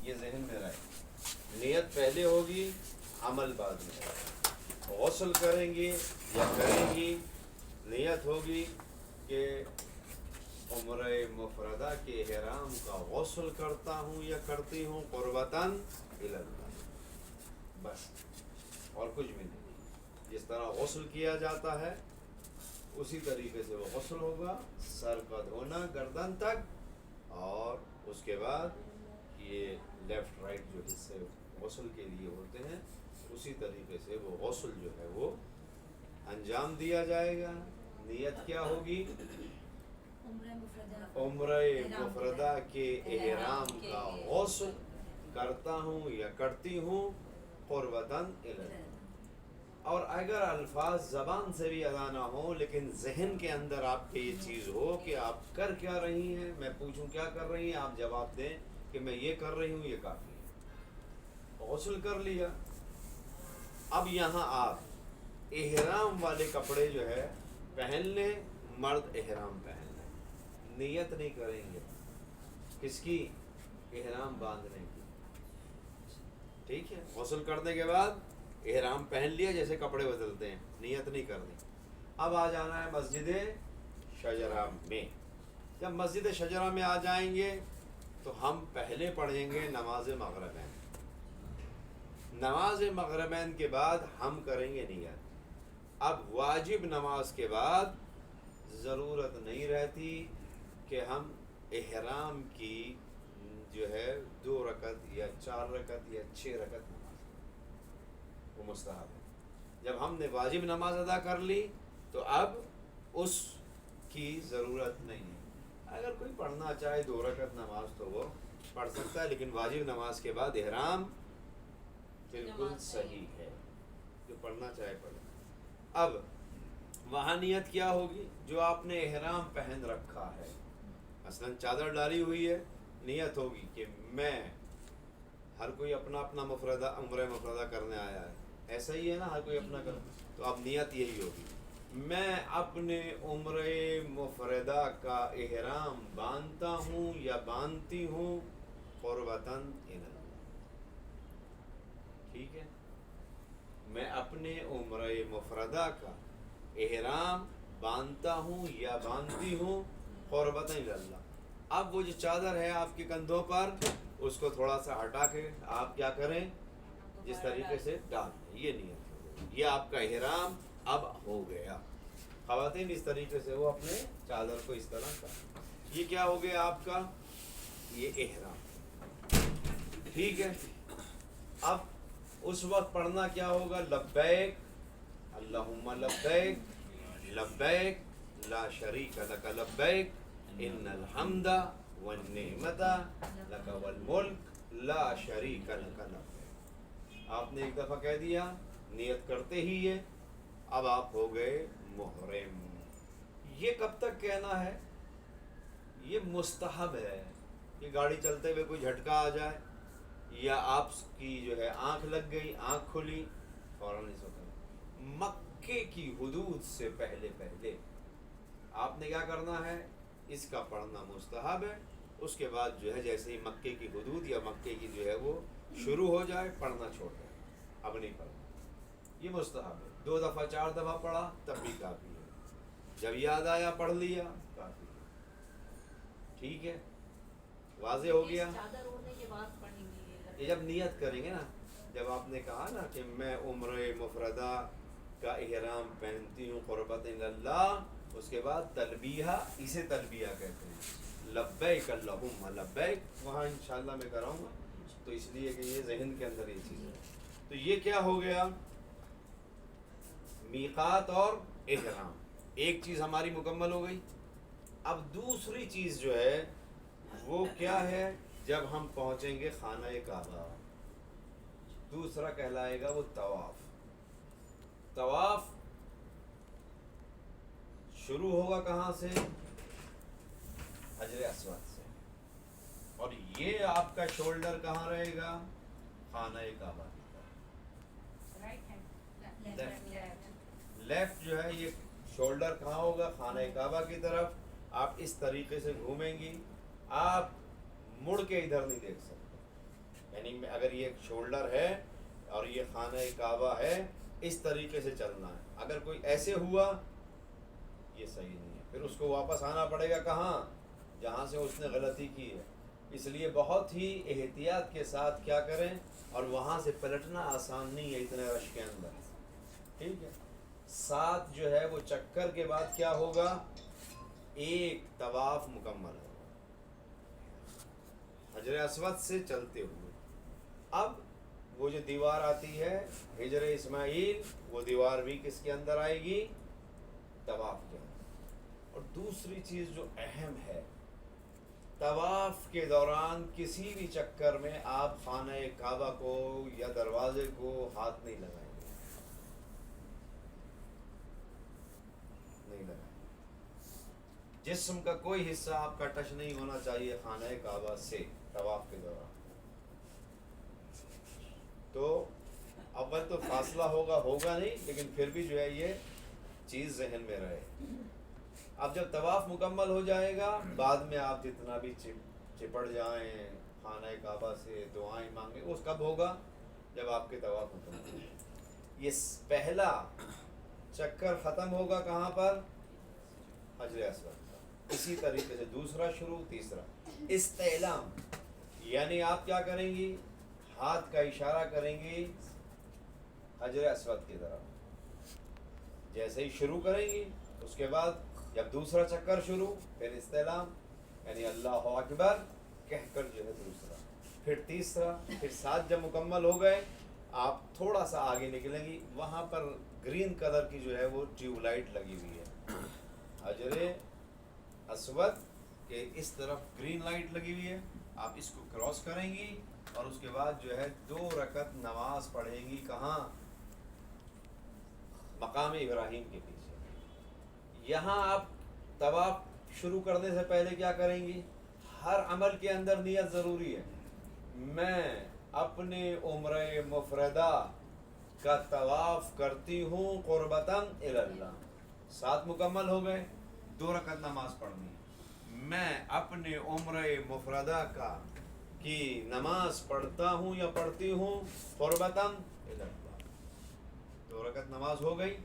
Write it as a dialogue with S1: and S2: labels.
S1: یہ ذہن میں رہے، نیت پہلے ہوگی عمل بعد میں، غسل کریں گی یا کریں گی، نیت ہوگی کہ عمرہ مفردہ کے احرام کا غسل کرتا ہوں یا کرتی ہوں قربتاً الی اللہ، بس اور کچھ بھی نہیں۔ جس طرح غسل کیا جاتا ہے اسی طریقے سے وہ غسل ہوگا، سر کا دھونا گردن تک، اور اس کے بعد یہ لیفٹ رائٹ جو حصے غسل کے لیے ہوتے ہیں اسی طریقے سے وہ غسل جو ہے وہ انجام دیا جائے گا۔ نیت کیا ہوگی؟ عمرہ مفردہ کے احرام کا غسل کرتا ہوں یا کرتی ہوں قربتاً الی اللہ۔ اور اگر الفاظ زبان سے بھی ادا نہ ہو لیکن ذہن کے اندر آپ کے یہ چیز ہو کہ آپ کر کیا رہی ہیں، میں پوچھوں کیا کر رہی ہیں، آپ جواب دیں کہ میں یہ کر رہی ہوں، یہ کافی ہے۔ غسل کر لیا، اب یہاں آپ احرام والے کپڑے جو ہے پہن لیں، مرد احرام پہن لیں، نیت نہیں کریں گے کس کی؟ احرام باندھنے کی، ٹھیک ہے؟ غسل کرنے کے بعد احرام پہن لیا جیسے کپڑے بدلتے ہیں، نیت نہیں کرنی۔ اب آ جانا ہے مسجد شجرہ میں۔ جب مسجد شجرہ میں آ جائیں گے تو ہم پہلے پڑھیں گے نماز مغربین، نماز مغربین کے بعد ہم کریں گے نیت۔ اب واجب نماز کے بعد ضرورت نہیں رہتی کہ ہم احرام کی جو ہے 2 رکعت یا 4 رکعت یا 6 رکعت نماز، وہ مستحب ہے۔ جب ہم نے واجب نماز ادا کر لی تو اب اس کی ضرورت نہیں ہے۔ اگر کوئی پڑھنا چاہے 2 رکعت نماز تو وہ پڑھ سکتا ہے، لیکن واجب نماز کے بعد احرام بالکل صحیح ہے، جو پڑھنا چاہے پڑھے۔ اب وہاں نیت کیا ہوگی؟ جو آپ نے احرام پہن رکھا ہے، مثلا چادر ڈالی ہوئی ہے، نیت ہوگی کہ میں، ہر کوئی اپنا اپنا مفردہ عمرہ مفردہ کرنے آیا ہے، ایسا ہی ہے نا، ہر کوئی اپنا کرتا، تو اب نیت یہی ہوگی، میں اپنے عمرہ مفردہ کا احرام باندھتا ہوں یا باندھتی ہوں قربتاً الی اللہ، ٹھیک ہے؟ میں اپنے عمرہ مفردہ کا احرام باندھتا ہوں یا باندھتی ہوں قربتاً الی اللہ۔ اب وہ جو چادر ہے آپ کے کندھوں پر، اس کو تھوڑا سا ہٹا کے آپ کیا کریں، جس طریقے سے ڈال دیں، یہ نیت ہو گئی، یہ آپ کا احرام اب ہو گیا۔ خواتین اس طریقے سے وہ اپنے چادر کو اس طرح کر، یہ کیا ہو گیا آپ کا، یہ احرام، ٹھیک ہے؟ اب اس وقت پڑھنا کیا ہوگا، لبیک اللہم لبیک لبیک لا شریک لک لبیک ان الحمد والنعمت لک والملک لا شریک لک لبیک۔ آپ نے ایک دفعہ کہہ دیا نیت کرتے ہی یہ، اب آپ ہو گئے محرم۔ یہ کب تک کہنا ہے؟ یہ مستحب ہے کہ گاڑی چلتے ہوئے کوئی جھٹکا آ جائے یا آپ کی جو ہے آنکھ لگ گئی، آنکھ کھلی، فوراً اس وقت مکے کی حدود سے پہلے پہلے آپ نے کیا کرنا ہے، اس کا پڑھنا مستحب ہے۔ اس کے بعد جو ہے جیسے ہی مکے کی حدود یا مکے کی جو ہے وہ شروع ہو جائے، پڑھنا چھوڑ دیں، اب نہیں پڑھنا، یہ مستحب ہے۔ 2 دفعہ 4 دفعہ پڑھا تب بھی کافی ہے، جب یاد آیا پڑھ لیا کافی ہے، ٹھیک ہے؟ واضح ہو گیا؟
S2: چادر اوڑھنے کے بعد پڑھیں گے،
S1: یہ جب نیت کریں گے نا، جب آپ نے کہا نا کہ میں عمرہ مفردہ کا احرام پہنتی ہوں قربتاً الی اللہ، اس کے بعد تلبیہ، اسے تلبیہ کہتے ہیں، لبیک اللہم لبیک، وہاں انشاءاللہ میں کراؤں گا، تو اس لیے کہ یہ ذہن کے اندر یہ چیز ہے۔ تو یہ کیا ہو گیا، میقات اور احرام، ایک چیز ہماری مکمل ہو گئی۔ اب دوسری چیز جو ہے وہ کیا ہے، جب ہم پہنچیں گے خانہ کعبہ، دوسرا کہلائے گا وہ طواف۔ طواف شروع ہوگا کہاں سے، حجر اسود سے، اور یہ آپ کا شولڈر کہاں رہے گا، خانہ کعبہ کی طرف،
S2: رائٹ ہینڈ
S1: لیفٹ جو ہے یہ شولڈر کہاں ہوگا، خانہ کعبہ کی طرف۔ آپ اس طریقے سے گھومیں گی، آپ مڑ کے ادھر نہیں دیکھ سکتے، یعنی اگر یہ شولڈر ہے اور یہ خانہ کعبہ ہے، اس طریقے سے چلنا ہے. اگر کوئی ایسے ہوا یہ صحیح نہیں ہے، پھر اس کو واپس آنا پڑے گا کہاں؟ جہاں سے اس نے غلطی کی ہے. اس لیے بہت ہی احتیاط کے ساتھ کیا کریں، اور وہاں سے پلٹنا آسان نہیں ہے اتنے رش کے اندر. ٹھیک ہے. 7 جو ہے وہ چکر کے بعد کیا ہوگا؟ ایک طواف مکمل ہوگا حجر اسود سے چلتے ہوئے. اب وہ جو دیوار آتی ہے حجر اسماعیل، وہ دیوار بھی کس کے اندر آئے گی؟ طواف کے اندر. اور دوسری چیز جو اہم ہے، طواف کے دوران کسی بھی چکر میں آپ خانہ کعبہ کو یا دروازے کو ہاتھ نہیں لگائیں گے، نہیں لگائیں گے. جسم کا کوئی حصہ آپ کا ٹچ نہیں ہونا چاہیے خانہ کعبہ سے طواف کے دوران. تو اول تو فاصلہ ہوگا نہیں، لیکن پھر بھی جو ہے یہ چیز ذہن میں رہے. اب جب طواف مکمل ہو جائے گا، بعد میں آپ جتنا بھی چپڑ جائیں خانہ کعبہ سے، دعائیں مانگیں، اس کب ہوگا؟ جب آپ کے طواف مکمل ہو. یہ پہلا چکر ختم ہوگا کہاں پر؟ حجر اسود پر. اسی طریقے سے دوسرا شروع، تیسرا استعلام. یعنی آپ کیا کریں گی؟ ہاتھ کا اشارہ کریں گی حجر اسود کی طرف. جیسے ہی شروع کریں گی، اس کے بعد جب دوسرا چکر شروع، پھر استعلام، یعنی اللہ اکبر کہہ کر جو ہے دوسرا، پھر تیسرا، پھر 7 جب مکمل ہو گئے، آپ تھوڑا سا آگے نکلیں گی، وہاں پر گرین کلر کی جو ہے وہ ٹیوب لائٹ لگی ہوئی ہے. حجر اسود کے اس طرف گرین لائٹ لگی ہوئی ہے. آپ اس کو کراس کریں گی اور اس کے بعد جو ہے 2 رکعت نماز پڑھیں گی. کہاں؟ مقام ابراہیم کے پیچھے. یہاں آپ طواف شروع کرنے سے پہلے کیا کریں گی؟ ہر عمل کے اندر نیت ضروری ہے. میں اپنے عمرہ مفردہ کا طواف کرتی ہوں قربتاً الی اللہ. 7 مکمل ہو گئے، 2 رکعت نماز پڑھنی. میں اپنے عمرہ مفردہ کی نماز پڑھتا ہوں یا پڑھتی ہوں قربتاً الی اللہ. 2 رکعت نماز ہو گئی.